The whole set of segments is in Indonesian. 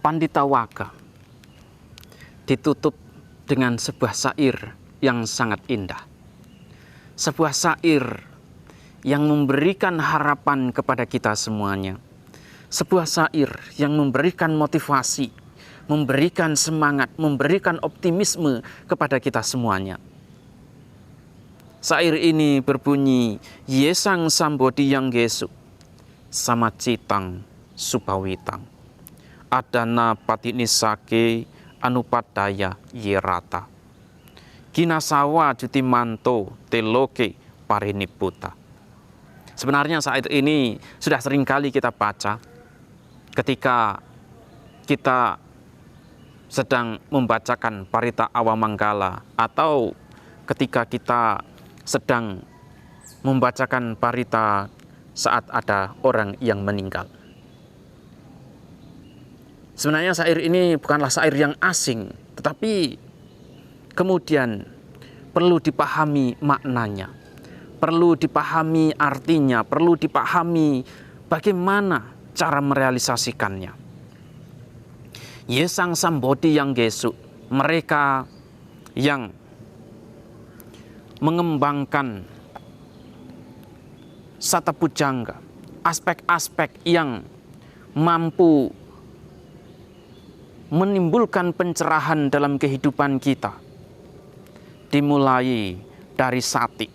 Pandita Waka ditutup dengan sebuah syair yang sangat indah. Sebuah syair yang memberikan harapan kepada kita semuanya. Sebuah syair yang memberikan motivasi, memberikan semangat, memberikan optimisme kepada kita semuanya. Syair ini berbunyi, Yesang Sambodi yang Gesu, sama citang supawitang. Adana patinisake anupadaya yerata. Kinasawa jutimanto teloke pariniputa. Sebenarnya syair ini sudah sering kali kita baca ketika kita sedang membacakan Parita Awamanggala atau ketika kita sedang membacakan parita saat ada orang yang meninggal. Sebenarnya syair ini bukanlah syair yang asing, tetapi kemudian perlu dipahami maknanya, perlu dipahami artinya, perlu dipahami bagaimana cara merealisasikannya. Yesang Sambodi yang Gesu, mereka yang mengembangkan satapujangga, aspek-aspek yang mampu menimbulkan pencerahan dalam kehidupan kita, dimulai dari sati,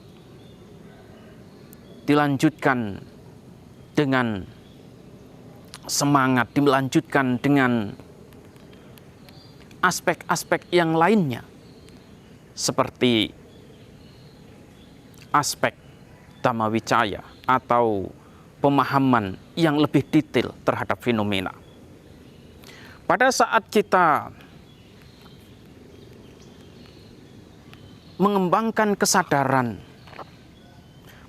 dilanjutkan dengan semangat, dilanjutkan dengan aspek-aspek yang lainnya, seperti aspek Dhammawicaya atau pemahaman yang lebih detail terhadap fenomena. Pada saat kita mengembangkan kesadaran,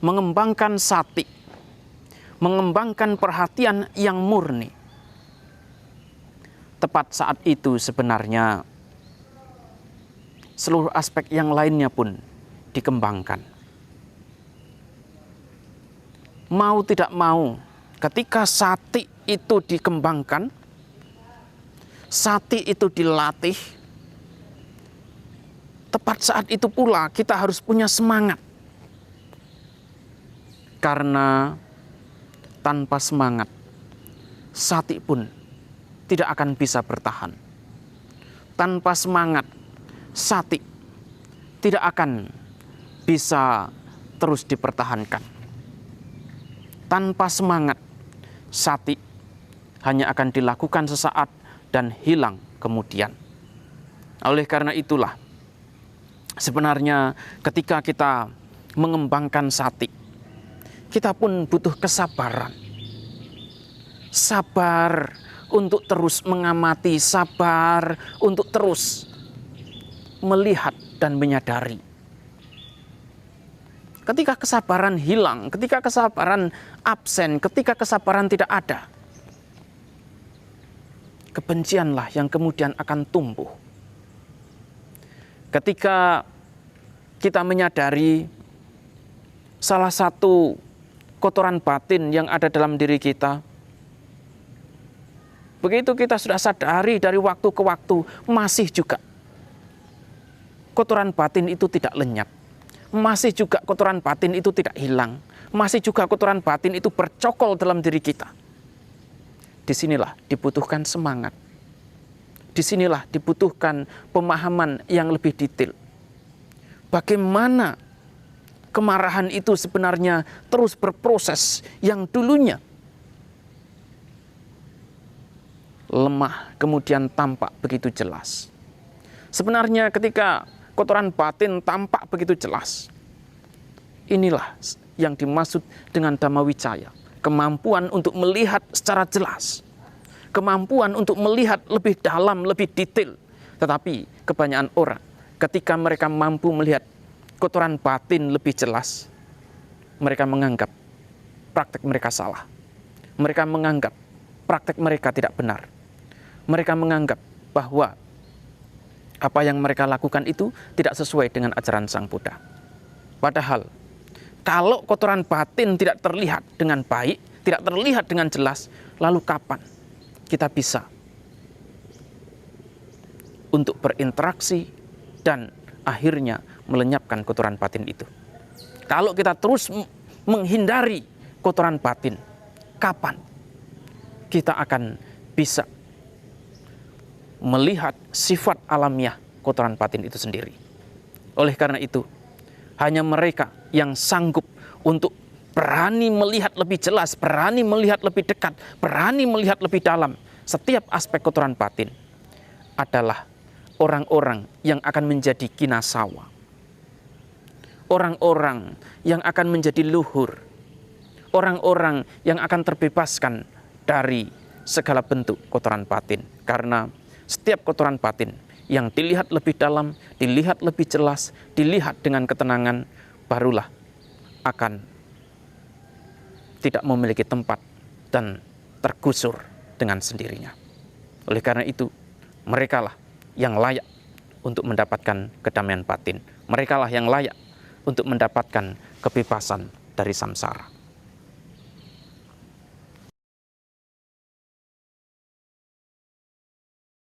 mengembangkan sati, mengembangkan perhatian yang murni, tepat saat itu sebenarnya seluruh aspek yang lainnya pun dikembangkan. Mau tidak mau, ketika sati itu dikembangkan, sati itu dilatih, tepat saat itu pula kita harus punya semangat. Karena tanpa semangat, sati pun tidak akan bisa bertahan. Tanpa semangat, sati tidak akan bisa terus dipertahankan. Tanpa semangat, sati hanya akan dilakukan sesaat dan hilang kemudian. Oleh karena itulah, sebenarnya ketika kita mengembangkan sati, kita pun butuh kesabaran. Sabar untuk terus mengamati, sabar untuk terus melihat dan menyadari. Ketika kesabaran hilang, ketika kesabaran absen, ketika kesabaran tidak ada, kebencianlah yang kemudian akan tumbuh. Ketika kita menyadari salah satu kotoran batin yang ada dalam diri kita, begitu kita sudah sadari dari waktu ke waktu, masih juga kotoran batin itu tidak lenyap. Masih juga kotoran batin itu tidak hilang. Masih juga kotoran batin itu bercokol dalam diri kita. Disinilah dibutuhkan semangat. Disinilah dibutuhkan pemahaman yang lebih detail. Bagaimana kemarahan itu sebenarnya terus berproses yang dulunya lemah kemudian tampak begitu jelas. Sebenarnya ketika kotoran batin tampak begitu jelas, inilah yang dimaksud dengan Dhammawicaya. Kemampuan untuk melihat secara jelas, kemampuan untuk melihat lebih dalam, lebih detail. Tetapi kebanyakan orang ketika mereka mampu melihat kotoran batin lebih jelas, mereka menganggap praktek mereka salah. Mereka menganggap praktek mereka tidak benar. Mereka menganggap bahwa apa yang mereka lakukan itu tidak sesuai dengan ajaran Sang Buddha. Padahal kalau kotoran batin tidak terlihat dengan baik, tidak terlihat dengan jelas, lalu kapan kita bisa untuk berinteraksi dan akhirnya melenyapkan kotoran batin itu. Kalau kita terus menghindari kotoran batin, kapan kita akan bisa melihat sifat alamiah kotoran batin itu sendiri? Oleh karena itu, hanya mereka yang sanggup untuk berani melihat lebih jelas, berani melihat lebih dekat, berani melihat lebih dalam setiap aspek kotoran batin adalah orang-orang yang akan menjadi kinasawa. Orang-orang yang akan menjadi luhur. Orang-orang yang akan terbebaskan dari segala bentuk kotoran batin. Karena setiap kotoran batin yang dilihat lebih dalam, dilihat lebih jelas, dilihat dengan ketenangan, barulah akan tidak memiliki tempat dan tergusur dengan sendirinya. Oleh karena itu, merekalah yang layak untuk mendapatkan kedamaian batin. Merekalah yang layak untuk mendapatkan kebebasan dari samsara.